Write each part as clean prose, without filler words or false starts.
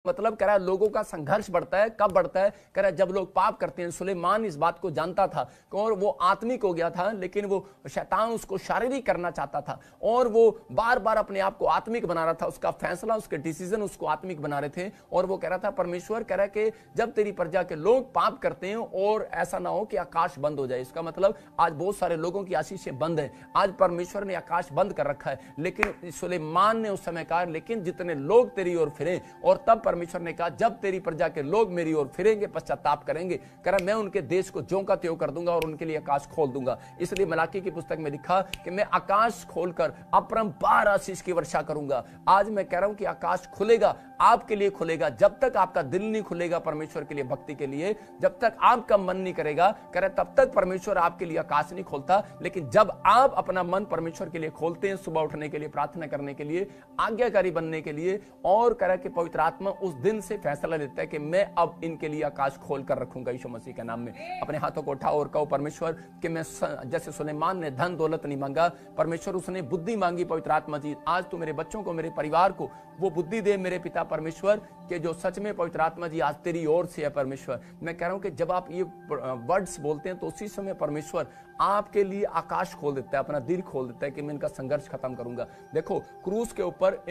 मतलब कह रहा है लोगों का संघर्ष बढ़ता है, कब बढ़ता है? कह रहा है जब लोग पाप करते हैं। सुलेमान इस बात को जानता था और वो आत्मिक हो गया था, लेकिन वो शैतान उसको शारीरिक करना चाहता था और वो बार बार अपने आप को आत्मिक बना रहा था। उसका फैसला, उसके डिसीजन उसको आत्मिक बना रहे थे। और वो कह रहा था, परमेश्वर कह रहा है कि जब तेरी प्रजा के लोग पाप करते हैं और ऐसा ना हो कि आकाश बंद हो जाए। इसका मतलब आज बहुत सारे लोगों की आशीषें बंद है, आज परमेश्वर ने आकाश बंद कर रखा है। लेकिन सुलेमान ने उस समय कहा, लेकिन जितने लोग तेरी ओर फिरे, और तब परमेश्वर ने कहा जब तेरी प्रजा के लोग मेरी ओर फिरेंगे, पश्चाताप करेंगे, कह रहा मैं उनके देश को ज्यों का त्यों कर दूंगा और उनके लिए आकाश खोल दूंगा। इसलिए मलाकी की पुस्तक में लिखा कि मैं आकाश खोलकर अपरंपार आशीष की वर्षा करूंगा। आज मैं कह रहा हूं कि आकाश खुलेगा, आपके लिए खुलेगा। जब तक आपका दिल नहीं खुलेगा परमेश्वर के लिए, भक्ति के लिए, जब तक आपका मन नहीं करेगा, कह रहा तब तक परमेश्वर आपके लिए आकाश नहीं खोलता। लेकिन जब आप अपना मन परमेश्वर के लिए खोलते हैं, सुबह उठने के लिए, प्रार्थना करने के लिए, आज्ञाकारी बनने के लिए, और कह रहा कि पवित्र आत्मा उस दिन से फैसला लेता है कि मैं अब इनके लिए आकाश खोल कर रखूंगा यीशु मसीह के नाम में। अपने हाथों को उठाओ और कहो, परमेश्वर कि मैं जैसे सुलेमान ने धन दौलत नहीं मांगा, परमेश्वर उसने बुद्धि मांगी। पवित्र आत्मा जी आज तू मेरे बच्चों को, मेरे परिवार को वो बुद्धि दे मेरे पिता परमेश्वर, कि जो सच में पवित्र आत्मा जी आज तेरी ओर से है। परमेश्वर मैं कह रहा हूं कि जब आप ये वर्ड्स बोलते हैं तो उसी समय परमेश्वर आपके लिए आकाश खोल देता है, अपना दिल खोल देता है कि मैं इनका संघर्ष खत्म करूंगा। देखो क्रूस के ऊपर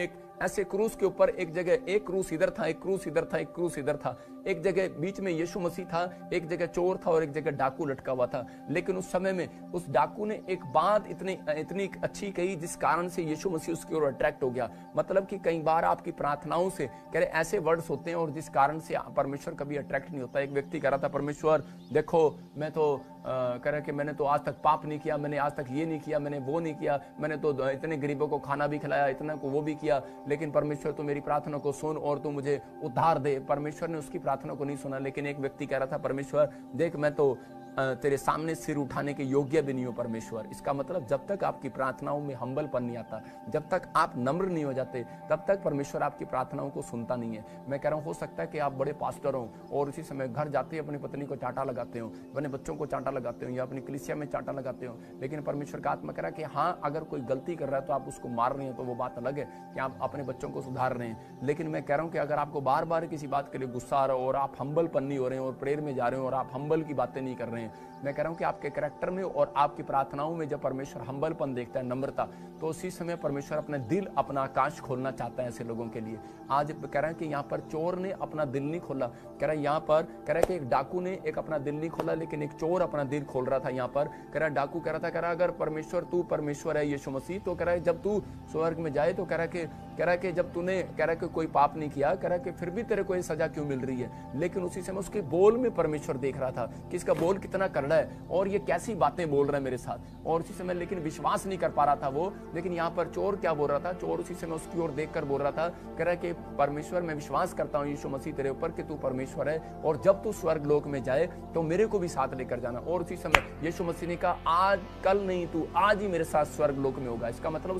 ऐसे क्रूस के ऊपर एक जगह एक क्रूस इधर था, एक क्रूस इधर था, एक क्रूस इधर था, एक जगह बीच में यीशु मसीह था, एक जगह चोर था और एक जगह डाकू लटका हुआ था। लेकिन उस समय में उस डाकू ने एक बात इतनी अच्छी कही जिस कारण से यीशु मसीह उसकी ओर अट्रैक्ट हो गया। मतलब कि कई बार आपकी प्रार्थनाओं से कह रहे ऐसे वर्ड्स होते हैं और जिस कारण से परमेश्वर कभी अट्रैक्ट नहीं होता। एक व्यक्ति कह रहा था, परमेश्वर देखो मैं तो कह रहा कि मैंने तो आज तक पाप नहीं किया, मैंने आज तक ये नहीं किया, मैंने वो नहीं किया, मैंने तो इतने गरीबों को खाना भी खिलाया, इतना को वो भी किया, लेकिन परमेश्वर तू मेरी प्रार्थना को सुन और तू मुझे उद्धार दे। परमेश्वर ने उसकी प्रार्थना को नहीं सुना। लेकिन एक व्यक्ति कह रहा था, परमेश्वर देख मैं तो तेरे सामने सिर उठाने के योग्य भी नहीं हो परमेश्वर। इसका मतलब जब तक आपकी प्रार्थनाओं में हम्बलपन नहीं आता, जब तक आप नम्र नहीं हो जाते, तब तक परमेश्वर आपकी प्रार्थनाओं को सुनता नहीं है। मैं कह रहा हूँ हो सकता है कि आप बड़े पास्टर हो और उसी समय घर जाते अपनी पत्नी को चांटा लगाते हो, अपने बच्चों को चांटा लगाते हो या अपनी कलीसिया में चांटा लगाते हो, लेकिन परमेश्वर का आत्मा कह रहा है कि हाँ अगर कोई गलती कर रहा है तो आप उसको मार रहे हैं तो वो बात अलग है कि आप अपने बच्चों को सुधार रहे हैं। लेकिन मैं कह रहा हूँ कि अगर आपको बार बार किसी बात के लिए गुस्सा आ रहा हो और आप हम्बलपन नहीं हो रहे हैं और प्रेयर में जा रहे हो और आप हम्बल की बातें नहीं कर रहे हैं, मैं कह रहा हूं कि आपके कैरेक्टर में और आपकी प्रार्थनाओं में जब परमेश्वर हम्बलपन देखता है, नम्रता, तो उसी समय परमेश्वर अपने दिल, अपना आकाश खोलना चाहता है ऐसे लोगों के लिए। आज कह रहा है कि यहाँ पर चोर ने अपना दिल नहीं खोला, कह रहा है यहाँ पर कह रहा है कि एक डाकू ने एक अपना दिल नहीं खोला, लेकिन एक चोर अपना दिल खोल रहा था। यहाँ पर कह रहा है डाकू कह रहा था, कह रहा अगर परमेश्वर तू परमेश्वर है यीशु मसीह, तो कह रहा है जब तू स्वर्ग में जाए तो कह रहा है कि जब तूने कह रहा है कि कोई पाप नहीं किया, कह रहा है कि फिर भी तेरे को ये सजा क्यों मिल रही है। लेकिन उसी समय उसके बोल में परमेश्वर देख रहा था कि इसका बोल कितना कड़वा है और ये कैसी बातें बोल रहा है मेरे साथ, और उसी समय लेकिन विश्वास नहीं कर पा रहा था वो। लेकिन यहाँ पर चोर क्या बोल रहा था, चोर उसी समय उसकी ओर देखकर बोल रहा था, कह रहा है कि परमेश्वर मैं विश्वास करता हूँ यीशु मसीह तेरे ऊपर कि तू परमेश्वर है, और जब तू स्वर्ग लोक में जाए तो मेरे को भी साथ लेकर जाना। और उसी समय यीशु मसीह ने कहा आज कल नहीं, तू आज ही मेरे साथ स्वर्ग लोक में होगा। इसका मतलब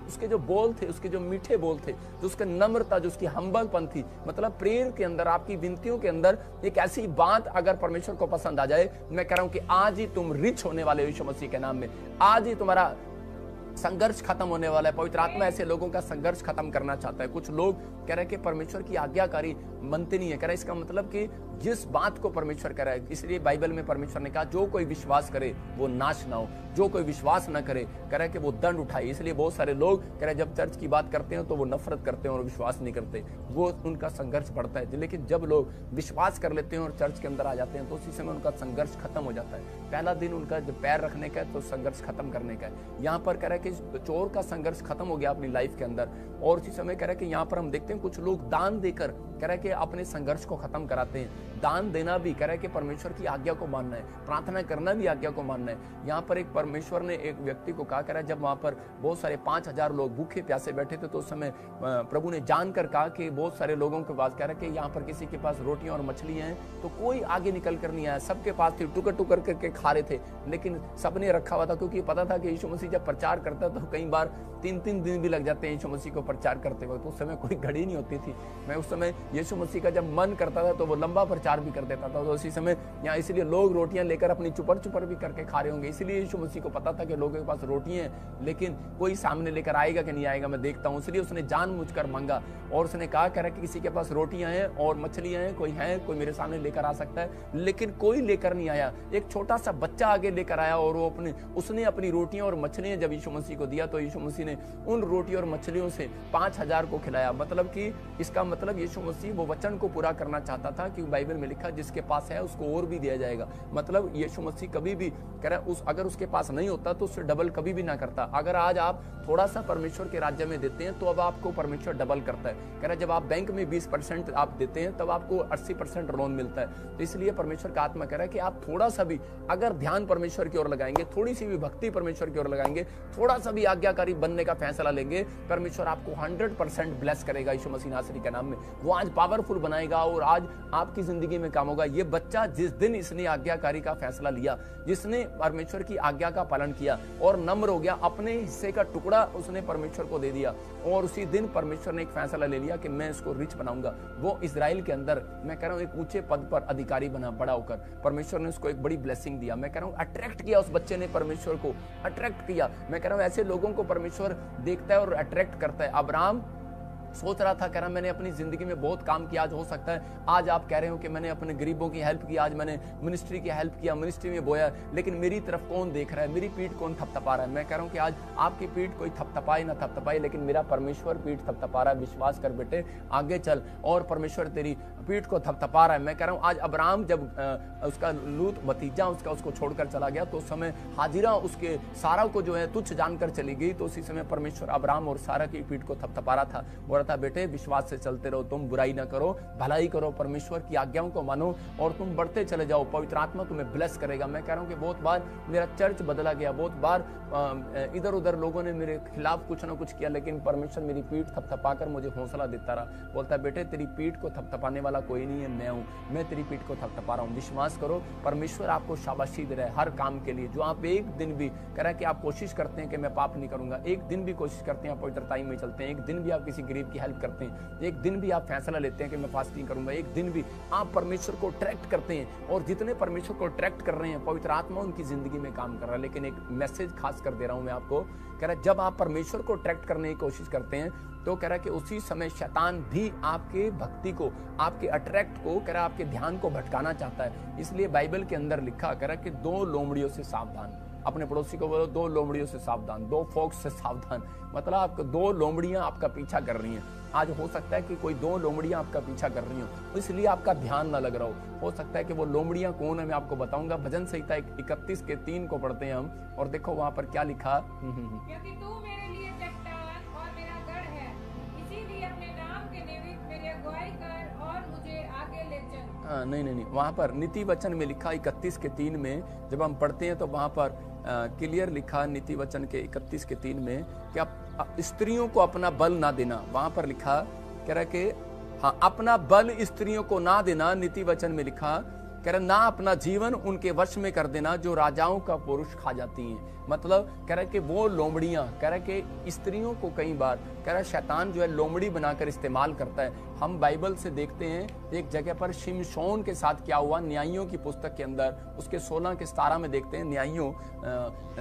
उसके जो बोल थे, उसके जो मीठे बोल थे, जो उसका नम्रता, जो उसकी हम्बलपन थी, मतलब प्रेयर के अंदर, आपकी विनतियों के अंदर एक ऐसी बात अगर परमेश्वर को पसंद आ जाए, मैं कह रहा हूं कि आज ही तुम रिच होने वाले हो यीशु मसीह के नाम में। आज ही तुम्हारा संघर्ष खत्म होने वाला है। पवित्र आत्मा ऐसे लोगों का संघर्ष खत्म करना चाहता है। कुछ लोग कह रहे हैं कि परमेश्वर की आज्ञाकारी मनते नहीं है। कह रहे इसका मतलब कि जिस बात को परमेश्वर कह रहा है, इसलिए बाइबल में परमेश्वर ने कहा जो कोई विश्वास करे वो नाश ना हो, जो कोई विश्वास ना करे कह रहा है कि वो दंड उठाए। इसलिए बहुत सारे लोग कह रहे जब चर्च की बात करते हैं तो वो नफरत करते हैं और विश्वास नहीं करते, वो उनका संघर्ष बढ़ता है। लेकिन जब लोग विश्वास कर लेते हैं और चर्च के अंदर आ जाते हैं तो उसी समय उनका संघर्ष खत्म हो जाता है। पहला दिन उनका जब पैर रखने का है तो संघर्ष खत्म करने का है। यहाँ पर कह रहा है कि चोर का संघर्ष खत्म हो गया अपनी लाइफ के अंदर, और उसी समय कह रहा है कि यहाँ पर हम देखते हैं कुछ लोग दान देकर कह रहा है कि अपने संघर्ष को खत्म कराते हैं। दान देना भी कह रहा है कि परमेश्वर की आज्ञा को मानना है, प्रार्थना करना भी आज्ञा को मानना है। यहाँ पर एक परमेश्वर ने एक व्यक्ति को कहा, कह रहा है जब वहां पर बहुत सारे 5000 लोग भूखे प्यासे बैठे थे तो उस समय प्रभु ने जानकर कहा कि बहुत सारे लोगों के पास कह रहा है कि यहाँ पर किसी के पास रोटियां और मछलियां हैं, तो कोई आगे निकल कर नहीं आया। सबके पास थी, टुकर टुकर करके खा रहे थे, लेकिन सबने रखा हुआ था, क्योंकि पता था कि यीशु मसीह जब प्रचार करता तो कई बार 3-3 दिन भी लग जाते हैं यीशु मसीह को प्रचार करते हुए। तो उस समय कोई घड़ी नहीं होती थी। मैं उस समय यीशु मसीह का जब मन करता था तो वो लंबा प्रचार भी कर देता था। तो उसी समय यहाँ इसलिए लोग रोटियां लेकर अपनी चुपर भी करके खा रहे होंगे। इसलिए यीशु मसीह को पता था कि लोगों के पास रोटियां हैं, लेकिन कोई सामने लेकर आएगा कि नहीं आएगा, मैं देखता हूँ। इसलिए उसने जानबूझकर मांगा और उसने कहा कि किसी के पास रोटियां हैं और मछलियां हैं, कोई मेरे सामने लेकर आ सकता है, लेकिन कोई लेकर नहीं आया। एक छोटा सा बच्चा आगे लेकर आया और वो उसने अपनी रोटियां और मछलियां जब यीशु मसीह को दिया तो यीशु मसीह ने उन रोटी और मछलियों से 5000 को खिलाया। मतलब कि इसका मतलब यीशु मसीह वो वचन को पूरा करना चाहता था कि बाइबल में लिखा जिसके पास है उसको और भी दिया जाएगा। मतलब यीशु मसीह कभी भी कह रहा है अगर उसके पास नहीं होता तो उससे डबल कभी भी ना करता। अगर आज आप थोड़ा सा परमेश्वर के राज्य में देते हैं तो अब आपको परमेश्वर डबल करता है। कह रहा है जब आप बैंक में 20% आप देते हैं तब आपको 80% लोन मिलता है। तो इसलिए परमेश्वर का आत्मा कह रहा है कि आप थोड़ा सा भी अगर ध्यान परमेश्वर की ओर लगाएंगे, थोड़ी सी भी भक्ति परमेश्वर की ओर लगाएंगे, थोड़ा सा भी आज्ञाकारी बनने का फैसला लेंगे, परमेश्वर आपको 100% ब्लेस करेगा यीशु मसीह नासरी के नाम में। वो आज पावरफुल बनाएगा और आज आपकी जिंदगी में काम होगा। ये बच्चा जिस दिन इसने आज्ञाकारी का फैसला लिया, जिसने परमेश्वर की आज्ञा का पालन किया और नम्र हो गया, अपने हिस्से का टुकड़ा उसने परमेश्वर को दे दिया और उसी दिन परमेश्वर ने एक फैसला ले लिया कि मैं इसको रिच बनाऊंगा। वो इजराइल के अंदर मैं कह रहा हूँ एक ऊंचे पद पर अधिकारी बना, बड़ा होकर परमेश्वर ने उसको एक बड़ी ब्लेसिंग दिया। मैं कह रहा हूँ अट्रैक्ट किया, उस बच्चे ने परमेश्वर को अट्रैक्ट किया। मैं कह रहा हूँ ऐसे लोगों को परमेश्वर देखता है और अट्रैक्ट करता है। अब्राहम सोच रहा था, कह रहा मैंने अपनी जिंदगी में बहुत काम किया। आज हो सकता है आज आप कह रहे हो कि मैंने अपने गरीबों की हेल्प की, आज मैंने मिनिस्ट्री की हेल्प किया, मिनिस्ट्री में बोया, लेकिन मेरी तरफ कौन देख रहा है, मेरी पीठ कौन थपथपा रहा है। मैं कह रहा हूँ कि आज आपकी पीठ कोई थपथपाए ना थपथपाए, लेकिन मेरा परमेश्वर पीठ थपथपा रहा है। विश्वास कर बेटे, आगे चल और परमेश्वर तेरी पीठ को थपथपा रहा है। मैं कह रहा हूँ आज अब्राहम जब उसका लूत भतीजा उसको छोड़कर चला गया तो उस समय हाजिरा उसके सारा को जो है तुच्छ जानकर चली गई। तो उसी समय परमेश्वर अब्राहम और सारा की पीठ को थपथपा रहा था, बोल रहा था बेटे विश्वास से चलते रहो, तुम बुराई ना करो, भलाई करो, परमेश्वर की आज्ञाओं को मानो और तुम बढ़ते चले जाओ, पवित्र आत्मा तुम्हें ब्लेस करेगा। मैं कह रहा हूँ कि बहुत बार मेरा चर्च बदला गया, बहुत बार इधर उधर लोगों ने मेरे खिलाफ कुछ ना कुछ किया, लेकिन परमेश्वर मेरी पीठ थपथपाकर मुझे हौसला देता रहा। बोलता है बेटे तेरी पीठ को थपथपाने वाला कोई नहीं है, मैं हूँ, मैं तेरी पीठ को थपथपा रहा हूँ। विश्वास करो, परमेश्वर आपको शाबाशी दे रहा है हर काम के लिए। जो आप एक दिन भी कह रहा है कि आप कोशिश करते हैं कि मैं पाप नहीं करूंगा, एक दिन भी कोशिश करते हैं आप पवित्रता में चलते हैं, एक दिन भी आप किसी गरीब की हेल्प करते हैं, एक दिन भी आप फैसला लेते हैं कि मैं फास्टिंग करूंगा, एक दिन भी आप परमेश्वर को अट्रैक्ट करते हैं। और जितने परमेश्वर को अट्रैक्ट कर रहे हैं पवित्र आत्मा उनकी जिंदगी में काम कर रहा है। लेकिन एक मैसेज खास कर दे रहा हूं मैं आपको, कह रहा है जब आप परमेश्वर को अट्रैक्ट करने की कोशिश करते हैं तो कह रहा है कि उसी समय शैतान भी आपके भक्ति को, आपके अट्रैक्ट को, कह रहा है आपके ध्यान को भटकाना चाहता है। इसलिए बाइबल के अंदर लिखा, कह रहा है कि 2 लोमड़ियों से सावधान। अपने पड़ोसी को बोलो 2 लोमड़ियों से सावधान, 2 फॉक्स से सावधान। मतलब आपको 2 लोमड़ियां आपका पीछा कर रही हैं। आज हो सकता है कि कोई 2 लोमड़ियां आपका पीछा कर रही हो, इसलिए आपका ध्यान ना लग रहा हो सकता है कि वो लोमड़ियां कौन है मैं आपको बताऊंगा। भजन संहिता 31:3 को पढ़ते हैं हम और देखो वहां पर क्या लिखा। क्योंकि तू मेरे लिए चट्टान और मेरा गढ़ है, इसीलिए अपने नाम के निमित्त मेरी अगुवाई कर और मुझे आगे ले चल। नहीं, वहां पर नीति वचन में लिखा 31:3 में जब हम पढ़ते हैं तो वहां पर क्लियर लिखा नीति वचन के 31:3 में कि आप स्त्रियों को अपना बल ना देना। वहां पर लिखा, कह रहा कि हाँ अपना बल स्त्रियों को ना देना। नीति वचन में लिखा, कह रहा ना अपना जीवन उनके वश में कर देना जो राजाओं का पुरुष खा जाती हैं। मतलब कह रहा है कि वो लोमड़ियां, कह रहा है कि स्त्रियों को कई बार कह रहा है शैतान जो है लोमड़ी बनाकर इस्तेमाल करता है। हम बाइबल से देखते हैं एक जगह पर शिमशोन के साथ क्या हुआ, न्यायियों की पुस्तक के अंदर उसके 16:17 में देखते हैं, न्यायियों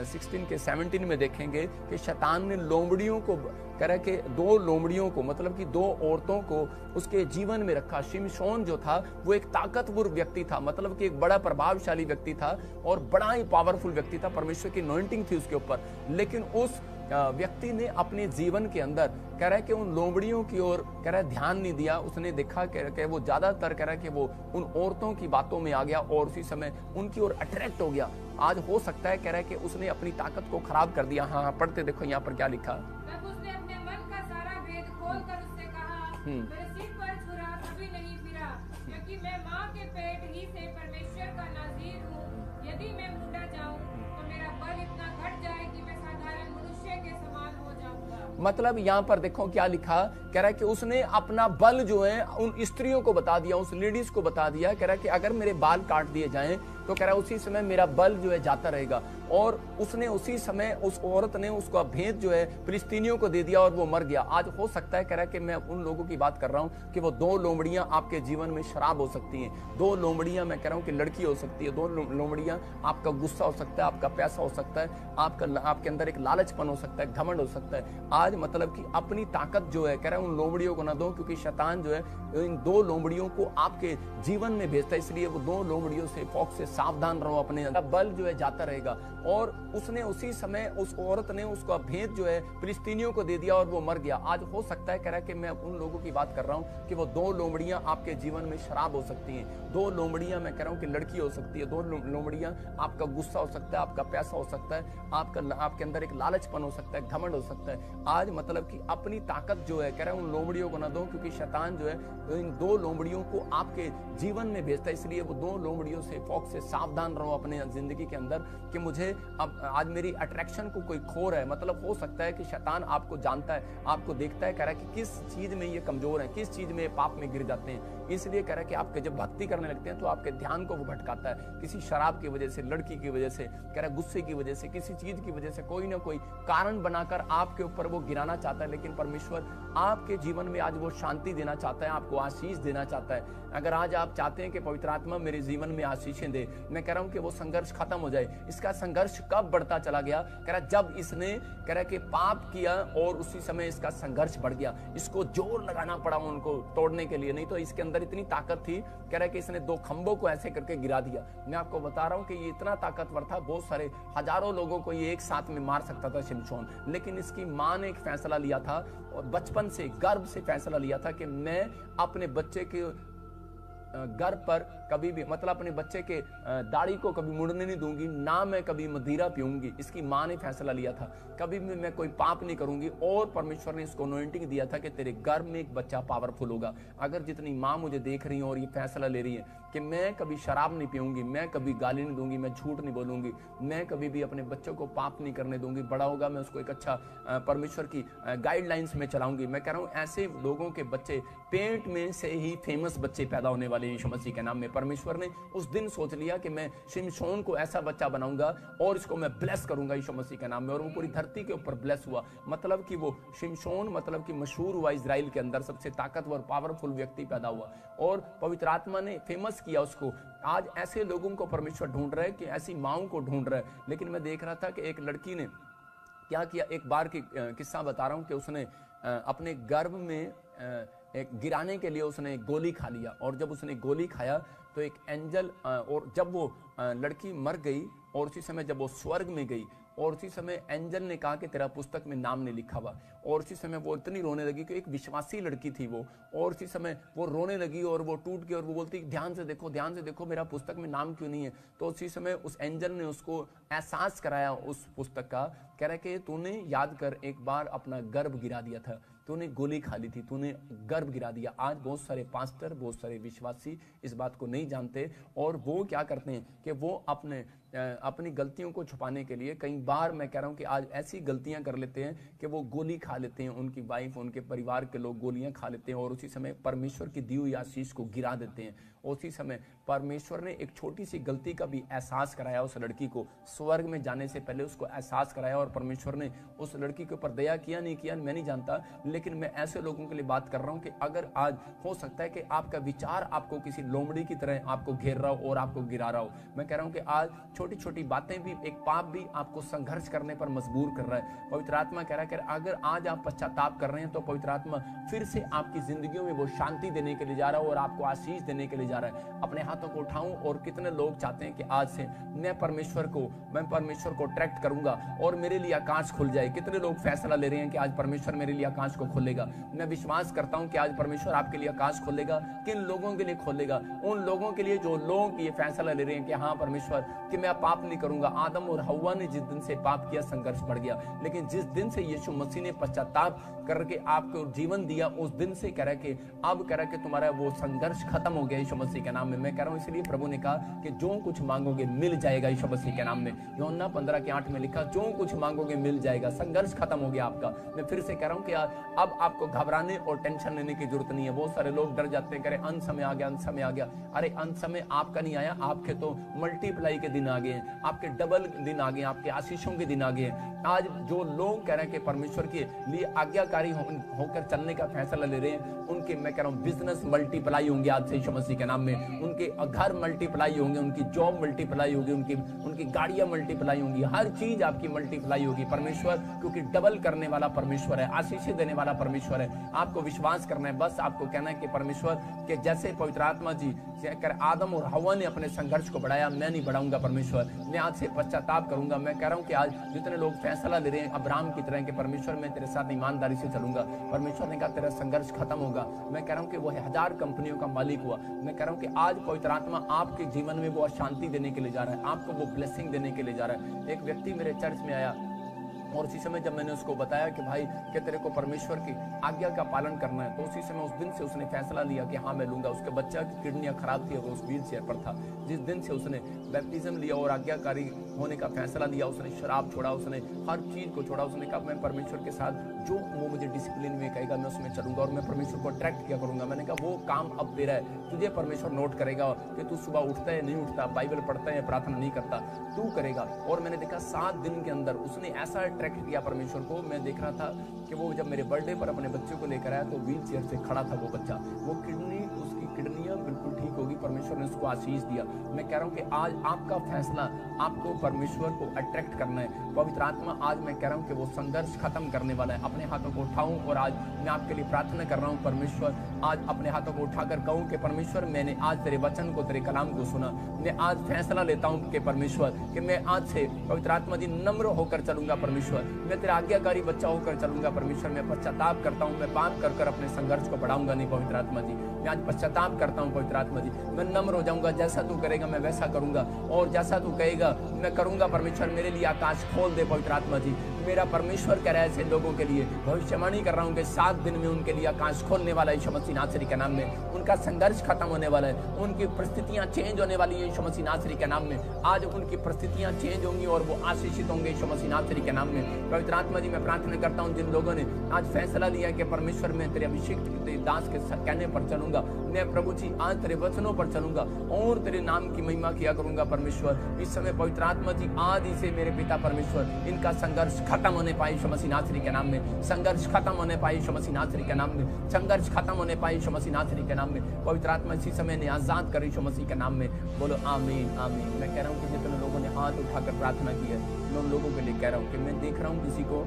16:17 में देखेंगे कि शैतान ने लोमड़ियों को, कह रहा है कि 2 लोमड़ियों को, मतलब कि 2 औरतों को उसके जीवन में रखा। शिमशोन जो था वो एक ताकतवर व्यक्ति था, मतलब कि एक बड़ा प्रभावशाली व्यक्ति था और बड़ा ही पावरफुल व्यक्ति था, परमेश्वर की अनॉइंटिंग थी उसके ऊपर। लेकिन उस व्यक्ति ने अपने जीवन के अंदर कह रहा है कि उन लोमड़ियों की ओर कह रहा है ध्यान नहीं दिया। उसने देखा कि वो ज्यादातर कह रहा है कि वो उन औरतों की बातों में आ गया और उसी समय उनकी ओर अट्रैक्ट हो गया। आज हो सकता है कह रहा है कि उसने अपनी ताकत को खराब कर दिया। हाँ, पढ़ते देखो यहाँ पर क्या लिखा। तब उसने अपने मन का सारा भेद खोलकर उससे कहा, मेरे सिर पर छुरा कभी नहीं फिरा, क्योंकि मैं माँ के पेट ही से परमेश्वर का नाज़ीर हूँ। यदि मैं मुंडा जाऊँ तो मेरा बल इतना घट जाए कि मैं साधारण मनुष्य के समान हो जाऊंगा। मतलब यहाँ पर देखो क्या लिखा, कह रहा है कि उसने अपना बल जो है उन स्त्रियों को बता दिया, उस लेडीज को बता दिया। कह रहा है कि अगर मेरे बाल काट दिए जाएं तो कह रहा है उसी समय मेरा बल जो है जाता रहेगा। और उसने उसी समय उस औरत ने उसका भेद जो है फिलिस्तीनियों को दे दिया और वो मर गया। आज हो सकता है कह रहा है कि मैं उन लोगों की बात कर रहा हूं कि वो 2 लोमड़ियां आपके जीवन में शराब हो सकती हैं, 2 लोमड़ियां मैं कह रहा हूं कि लड़की हो सकती है, 2 लोमड़ियां आपका गुस्सा हो सकता है, आपका पैसा हो सकता है, आपके अंदर एक लालचपन हो सकता है, घमंड हो सकता है। आज मतलब कि अपनी ताकत जो है कह रहा है उन लोमड़ियों को ना दो, क्योंकि शैतान जो है इन 2 लोमड़ियों को आपके जीवन में भेजता है। इसलिए वो 2 लोमड़ियों से फौक से सावधान रहो, अपने बल जो है जाता रहेगा। और उसने उसी समय उस औरत ने उसका भेद जो है फिलिस्तीनियों को दे दिया और वो मर गया। आज हो सकता है कह रहा है कि मैं उन लोगों की बात कर रहा हूं कि वो 2 लोमड़ियां आपके जीवन में शराब हो सकती हैं, 2 लोमड़ियां मैं कह रहा हूं कि लड़की हो सकती है, 2 लोमड़ियां आपका गुस्सा हो सकता है, आपका पैसा हो सकता है, आपके अंदर एक लालचपन हो सकता है, घमंड हो सकता है। आज मतलब कि अपनी ताकत जो है कह रहा है उन लोमड़ियों को ना दो, क्योंकि शैतान जो है इन 2 लोमड़ियों को आपके जीवन में भेजता है। इसलिए वो 2 लोमड़ियों से फौक से सावधान रहो अपने जिंदगी के अंदर कि मुझे अब आज मेरी अट्रैक्शन को कोई खो रहा है। मतलब हो सकता है कि शैतान आपको जानता है, आपको देखता है, कह रहा है कि किस चीज में ये कमजोर है, किस चीज में पाप में गिर जाते हैं। इसलिए कह रहा है कि आपके जब भक्ति करने लगते हैं तो आपके ध्यान को वो भटकाता है, किसी शराब की वजह से, लड़की की वजह से, कह रहा है गुस्से की वजह से, किसी चीज की वजह से कोई ना कोई कारण बनाकर आपके ऊपर वो गिराना चाहता है। लेकिन परमेश्वर आपके जीवन में आज वो शांति देना चाहता है, आपको आशीष देना चाहता है। अगर आज आप चाहते हैं कि पवित्र आत्मा मेरे जीवन में आशीषें दे, मैं कह रहा हूं कि वो संघर्ष खत्म हो जाए। इसका संघर्ष कब बढ़ता चला गया? कह रहा जब इसने कह रहा कि पाप किया और उसी समय इसका संघर्ष बढ़ गया। इसको जोर लगाना पड़ा उनको तोड़ने के लिए, नहीं तो इसके अंदर इतनी ताकत थी। कह रहा कि इसने 2 खंभों को ऐसे करके गिरा दिया। मैं आपको बता रहा हूं कि ये इतना ताकतवर था, बहुत सारे हजारों लोगों को ये एक साथ में मार सकता था शिमशोन। लेकिन इसकी मां ने एक फैसला लिया था और बचपन से गर्भ से फैसला लिया था कि मैं अपने बच्चे के गर्भ पर कभी भी मतलब अपने बच्चे के दाढ़ी को कभी मुड़ने नहीं दूंगी, ना मैं कभी मदिरा पीऊंगी। इसकी मां ने फैसला लिया था कभी भी मैं कोई पाप नहीं करूंगी। और परमेश्वर ने इसको अनॉइंटिंग दिया था कि तेरे गर्भ में एक बच्चा पावरफुल होगा। अगर जितनी मां मुझे देख रही है और ये फैसला ले रही है कि मैं कभी शराब नहीं पीऊंगी, मैं कभी गाली नहीं दूंगी, मैं झूठ नहीं बोलूंगी, मैं कभी भी अपने बच्चों को पाप नहीं करने दूंगी, बड़ा होगा मैं उसको एक अच्छा परमेश्वर की गाइडलाइंस में चलाऊंगी। मैं कह रहा हूं ऐसे लोगों के बच्चे पेट में से ही फेमस बच्चे पैदा होने वाले यीशु मसीह के नाम में। परमेश्वर ने उस दिन सोच लिया कि मैं शिमशोन को ऐसा बच्चा बनाऊंगा और इसको मैं ब्लेस करूंगा यीशु मसीह के नाम में। और वो पूरी धरती के ऊपर ब्लेस हुआ। मतलब कि वो शिमशोन मतलब कि मशहूर हुआ, इजराइल के अंदर सबसे ताकतवर पावरफुल व्यक्ति पैदा हुआ और पवित्र आत्मा ने फेमस किया उसको। आज ऐसे लोगों को परमेश्वर ढूंढ रहा है कि ऐसी माओं को ढूंढ रहा है। लेकिन मैं देख रहा था कि एक लड़की ने क्या किया, एक बार की किस्सा बता रहा हूं कि उसने अपने गर्भ में एक गिराने के लिए उसने गोली खा लिया। और जब उसने गोली खाया तो एक एंजल और जब वो लड़की मर गई और उसी समय जब वो स्वर्ग में गई और उसी समय एंजल ने कहा कि तेरा पुस्तक में नाम नहीं लिखा हुआ। और उसी समय वो इतनी रोने लगी कि एक विश्वासी लड़की थी वो, और उसी समय वो रोने लगी और वो टूट गई और वो बोलती ध्यान से देखो मेरा पुस्तक में नाम क्यों नहीं है। तो उसी समय उस एंजल ने उसको एहसास कराया उस पुस्तक का, कह रहा कि तूने याद कर एक बार अपना गर्भ गिरा दिया था, तूने गोली खा ली थी, तूने गर्भ गिरा दिया। आज बहुत सारे पास्टर, बहुत सारे विश्वासी इस बात को नहीं जानते और वो क्या करते हैं कि वो अपनी गलतियों को छुपाने के लिए कई बार मैं कह रहा हूं कि आज ऐसी गलतियां कर लेते हैं कि वो गोली खा लेते हैं, उनकी वाइफ, उनके परिवार के लोग गोलियां खा लेते हैं और उसी समय परमेश्वर की दी हुई आशीष को गिरा देते हैं। उसी समय परमेश्वर ने एक छोटी सी गलती का भी एहसास कराया उस लड़की को, स्वर्ग में जाने से पहले उसको एहसास कराया और परमेश्वर ने उस लड़की के ऊपर दया किया नहीं किया मैं नहीं जानता। लेकिन मैं ऐसे लोगों के लिए बात कर रहा हूं कि अगर आज हो सकता है कि आपका विचार आपको किसी लोमड़ी की तरह आपको घेर रहा हो और आपको गिरा रहा हो। मैं कह रहा हूं कि आज छोटी छोटी बातें भी, एक पाप भी आपको संघर्ष करने पर मजबूर कर रहा है। पवित्र आत्मा कह रहा है कि अगर आज आप पश्चाताप कर रहे हैं तो पवित्र आत्मा फिर से आपकी जिंदगियों में वो शांति देने के लिए जा रहा है और आपको आशीष देने के लिए जा रहा है। अपने हाथों को उठाऊं और कितने लोग चाहते हैं कि आज से मैं परमेश्वर को अट्रैक्ट करूंगा और मेरे लिए आकाश खुल जाए। कितने लोग फैसला ले रहे हैं कि आज परमेश्वर मेरे लिए आकाश को खोलेगा। मैं विश्वास करता हूं कि आज परमेश्वर आपके लिए आकाश खोलेगा। किन लोगों के लिए खोलेगा? उन लोगों के लिए जो लोग ये फैसला ले रहे हैं कि हाँ परमेश्वर कि मैं पाप नहीं करूंगा। आदम और हव्वा ने जिस दिन से पाप किया संघर्ष बढ़ गया, लेकिन जिस दिन से यीशु मसीह ने पश्चाताप करके आपको जीवन दिया उस दिन से कह रहा है कि अब कह रहा है कि तुम्हारा वो संघर्ष खत्म हो गया यीशु मसीह के नाम में। मैं कह रहा हूं इसलिए प्रभु ने कहा कि जो कुछ मांगोगे मिल जाएगा यीशु मसीह के नाम में। यूहन्ना 15:8 में लिखा जो कुछ मांगोगे मिल जाएगा। संघर्ष खत्म हो गया आपका। मैं फिर से कह रहा हूं कि अब आपको घबराने और टेंशन लेने की जरूरत नहीं है। बहुत सारे लोग डर जाते हैं, कह रहे अंत समय आ गया, अंत समय आ गया। अरे अंत समय आपका नहीं आया, आपके तो मल्टीप्लाई के दिन आ गए हैं, आपके डबल दिन आ गए, आपके आशीषों के दिन आ गए हैं। आज जो लोग कह रहे हैं कि परमेश्वर के लिए आज्ञाकारी होकर चलने का फैसला ले रहे हैं, उनके मैं कह रहा हूँ बिजनेस मल्टीप्लाई होंगे आज से यीशु मसीह के नाम में। उनके घर मल्टीप्लाई होंगे, उनकी जॉब मल्टीप्लाई होगी, उनकी गाड़ियां मल्टीप्लाई होंगी, हर चीज आपकी मल्टीप्लाई होगी। परमेश्वर क्योंकि डबल करने वाला परमेश्वर है, आशीष देने वाला परमेश्वर है। आपको विश्वास करना है, बस आपको कहना है कि परमेश्वर के जैसे पवित्र आत्मा जी कर आदम और हवा ने अपने संघर्ष को बढ़ाया, मैं नहीं बढ़ाऊंगा परमेश्वर, मैं आज से पश्चाताप करूंगा। मैं कह रहा हूं कि आज जितने लोग फैसला ले रहे हैं अब्राहम की तरह के परमेश्वर मैं तेरे साथ ईमानदारी से चलूंगा, परमेश्वर ने कहा तेरा संघर्ष खत्म होगा। मैं कह रहा हूं कि वो 1000 कंपनियों का मालिक हुआ। मैं कह रहा हूं कि आज पवित्र आत्मा आपके जीवन में वो शांति देने के लिए जा रहा है, आपको वो ब्लेसिंग देने के लिए जा रहा है। एक व्यक्ति मेरे चर्च में आया और उसी समय जब मैंने उसको बताया कि भाई कि तेरे को परमेश्वर की आज्ञा का पालन करना है, तो उसी समय उस दिन से उसने फैसला लिया कि हाँ मैं लूंगा। उसके बच्चा की किडनियां खराब थी और उस व्हील चेयर पर था। जिस दिन से उसने बैप्टिज्म लिया और आज्ञाकारी होने का फैसला लिया, उसने शराब छोड़ा, उसने हर चीज को छोड़ा। उसने कहा मैं परमेश्वर के साथ जो वो मुझे डिसिप्लिन में कहेगा मैं उसमें चलूंगा और मैं परमेश्वर को अट्रैक्ट किया करूंगा। मैंने कहा वो काम अब तेरा है, तुझे परमेश्वर नोट करेगा कि तू सुबह उठता है नहीं उठता, बाइबल पढ़ता है प्रार्थना नहीं करता, तू करेगा। और मैंने देखा 7 दिन के अंदर उसने ऐसा अट्रैक्ट किया परमेश्वर को। मैं देख रहा था कि वो जब मेरे बर्थडे पर अपने बच्चे को लेकर आया तो व्हील चेयर से खड़ा था वो बच्चा, वो उसकी किडनियां बिल्कुल ठीक होगी, परमेश्वर ने उसको आशीष दिया। मैं कह रहा हूं कि आज आपका फैसला आपको परमेश्वर को अट्रैक्ट करना है। पवित्र आत्मा आज मैं कह रहा हूं कि वो संघर्ष खत्म करने वाला है। अपने हाथों को उठाऊं और आज मैं आपके लिए प्रार्थना कर रहा हूं, परमेश्वर आज अपने हाथों को उठाकर कहूं कि परमेश्वर मैंने आज तेरे वचन को, तेरे कलाम को सुना, मैं आज फैसला लेता हूं कि परमेश्वर कि मैं आज से पवित्र आत्मा जी नम्र होकर चलूंगा परमेश्वर, मैं तेरा आज्ञाकारी बच्चा होकर चलूंगा परमेश्वर। मैं पश्चाताप करता हूं, मैं पाप कर कर अपने संघर्ष को बढ़ाऊंगा नहीं पवित्र आत्मा जी। मैं आज पश्चाताप करता हूं पवित्र आत्मा जी, मैं नम्र हो जाऊंगा, जैसा तू करेगा मैं वैसा करूंगा और जैसा तू कहेगा मैं करूंगा परमेश्वर। मेरे लिए आकाश खोल दे पवित्र आत्मा जी। मेरा परमेश्वर कह रहा है ऐसे लोगों के लिए भविष्यवाणी कर रहा हूं कि 7 दिन में उनके लिए आकाश खोलने वाला है यीशु मसीह नासरी के नाम में। उनका संघर्ष खत्म होने वाला है, उनकी परिस्थितियां चेंज होने वाली है यीशु मसीह नासरी के नाम में। आज उनकी परिस्थितियां चेंज होंगी और वो आशीषित होंगे यीशु मसीह नासरी के नाम में। पवित्र आत्मा जी मैं प्रार्थना करता हूं जिन लोगों ने आज फैसला लिया कि परमेश्वर मैं तेरे अभिषेक दास के कहने पर चलूंगा, मैं प्रभु जी आज तेरे वचनों पर चलूंगा और तेरे नाम की महिमा किया करूंगा परमेश्वर। इस समय पवित्र आत्मा जी आज ही से मेरे पिता परमेश्वर इनका संघर्ष खत्म होने पाए यीशु मसीह नासरी के नाम में, संघर्ष खत्म होने पाए यीशु मसीह नासरी के नाम में, संघर्ष खत्म होने पाए यीशु मसीह नासरी के नाम में। पवित्र आत्मा इसी समय ने आजाद कर यीशु मसीह के नाम में। बोलो आमीन आमीन। मैं कह रहा हूँ कि जितने लोगों ने हाथ उठाकर प्रार्थना की है मैं उन लोगों के लिए कह रहा हूँ कि मैं देख रहा हूँ किसी को,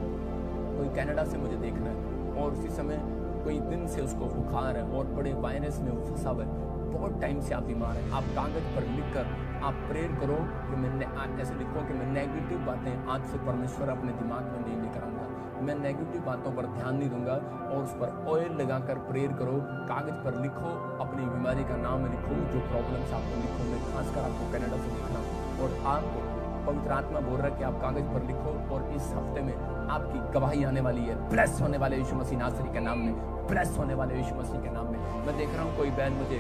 कोई कनाडा से मुझे देखना है और उसी समय कोई दिन से उसको बुखार है और बड़े वायरस में फंसा हुआ है, बहुत टाइम से आप बीमार हैं। आप कागज पर लिखकर आप प्रेयर करो कि मैं ऐसे लिखो कि मैं नेगेटिव बातें आज से परमेश्वर अपने दिमाग में नहीं लेकर आऊंगा, मैं नेगेटिव बातों पर ध्यान नहीं दूंगा और उस पर ऑयल लगाकर प्रेयर करो। कागज पर लिखो, अपनी बीमारी का नाम लिखो, जो प्रॉब्लम्स आपको लिखो। मैं खासकर आपको कनाडा से देख रहा हूँ और आपको पवित्र आत्मा बोल रहा है कि आप कागज पर लिखो और इस हफ्ते में आपकी गवाही आने वाली है, ब्लेस होने वाले यीशु मसीह नासरी के नाम में, ब्लेस होने वाले यीशु मसीह के नाम में। मैं देख रहा हूँ कोई बहन मुझे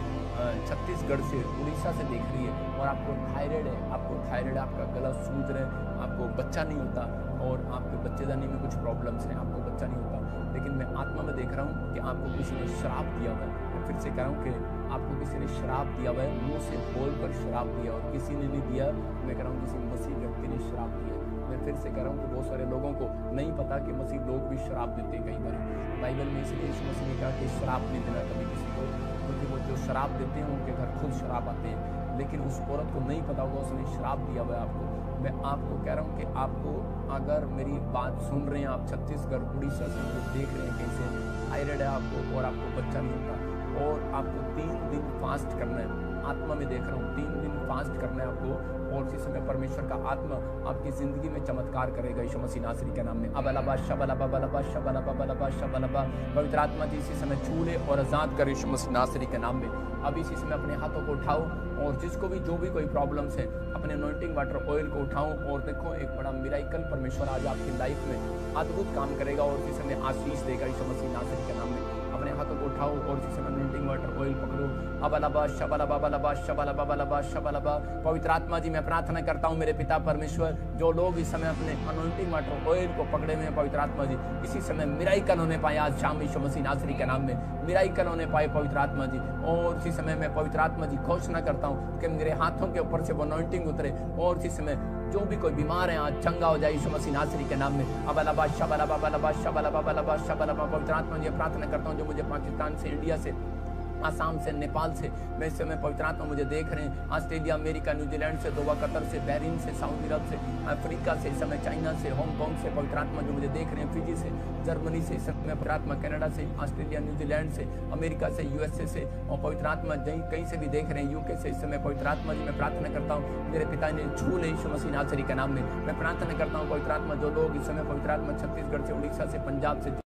छत्तीसगढ़ से, उड़ीसा से देख रही है और आपको थायराइड है, आपका गला सूज रहा है, आपको बच्चा नहीं होता और आपके बच्चेदानी में कुछ प्रॉब्लम्स हैं, आपको बच्चा नहीं होता। लेकिन मैं आत्मा में देख रहा हूँ कि आपको किसी ने श्राप दिया हुआ है। मैं फिर से कह रहा हूँ कि आपको किसी ने श्राप दिया हुआ है, मुंह से बोलकर श्राप दिया और किसी ने नहीं दिया। मैं कह रहा हूँ किसी मसीह व्यक्ति ने श्राप दिया। मैं फिर से कह रहा हूँ कि बहुत सारे लोगों को नहीं पता कि मसीह लोग भी श्राप देते हैं कई बार। बाइबल में इसलिए यीशु मसीह ने कहा कि श्राप नहीं देना कभी किसी को, क्योंकि वो जो श्राप देते हैं उनके घर खुद श्राप आते हैं। लेकिन उस औरत को नहीं पता होगा उसने श्राप दिया हुआ है आपको। मैं आपको कह रहा हूँ कि आपको अगर मेरी बात सुन रहे हैं, आप छत्तीसगढ़ उड़ीसा से जो देख रहे हैं कैसे थायराइड है आपको और आपको बच्चा नहीं होता और आपको 3 दिन फास्ट करना है। आत्मा में देख रहा हूँ 3 दिन फास्ट करना है आपको और इसी समय परमेश्वर का आत्मा आपकी जिंदगी में चमत्कार करेगा यीशु मसीह नासरी के नाम में। अबलबा शबलबा बलबा शबलबा बलबा शबलबा। पवित्र आत्मा जी इसी समय छू ले और आजाद कर यीशु मसीह नासरी के नाम में। अब इसी समय अपने हाथों को उठाओ और जिसको भी जो भी कोई प्रॉब्लम्स है अपने अनॉइंटिंग वाटर ऑयल को उठाओ और देखो एक बड़ा मिराइकल परमेश्वर आज आपकी लाइफ में अद्भुत काम करेगा और इसी समय आशीष देगा यीशु मसीह नासरी के नाम में। अपने हाथों को उठाओ और इसी समय अनॉइंटिंग वाटर ऑयल पकड़ो अबलबा शबलबा बलबा शबलबा बलबा शबलबा। पवित्र आत्मा जी मैं प्रार्थना करता हूँ मेरे पिता परमेश्वर, जो लोग इस समय अपने अनॉइंटिंग वाटर ऑयल को पकड़े हुए हैं पवित्र आत्मा जी, इसी समय मिराइकल होने पाए आज शाम यीशु मसीह नासरी के नाम में, मिराइकल होने पाए पवित्र आत्मा जी। और इसी समय मैं पवित्र आत्मा जी घोषणा करता हूँ कि मेरे हाथों के ऊपर से वो अनॉइंटिंग उतरे, और इसी समय जो भी कोई बीमार है आज चंगा हो जाए यीशु मसीह नासरी के नाम में। अबलबा शबलबा बलबा शबलबा बलबा शबलबा। पवित्र आत्मा जी प्रार्थना करता हूँ जो मुझे पाकिस्तान से, इंडिया से, आसाम से, नेपाल से, मैं इस समय पवित्र आत्मा मुझे देख रहे हैं, ऑस्ट्रेलिया, अमेरिका, न्यूजीलैंड से, दोबा, कतर से, बहरीन से, सऊदी अरब से, अफ्रीका से, इस समय चाइना से, हांगकांग से, पवित्र आत्मा जो मुझे देख रहे हैं, फिजी से, जर्मनी से, इस समय पवित्र आत्मा कनाडा से, ऑस्ट्रेलिया, न्यूजीलैंड से, अमेरिका से, यूएसए से, और पवित्र आत्मा कहीं से भी देख रहे हैं, यूके से, इस समय पवित्र आत्मा जी मैं प्रार्थना करता हूँ मेरे पिता ने छू ले यीशु मसीह नासरी के नाम में। मैं प्रार्थना करता हूँ पवित्र आत्मा जो लोग इस समय पवित्र आत्मा छत्तीसगढ़ से, उड़ीसा से, पंजाब से,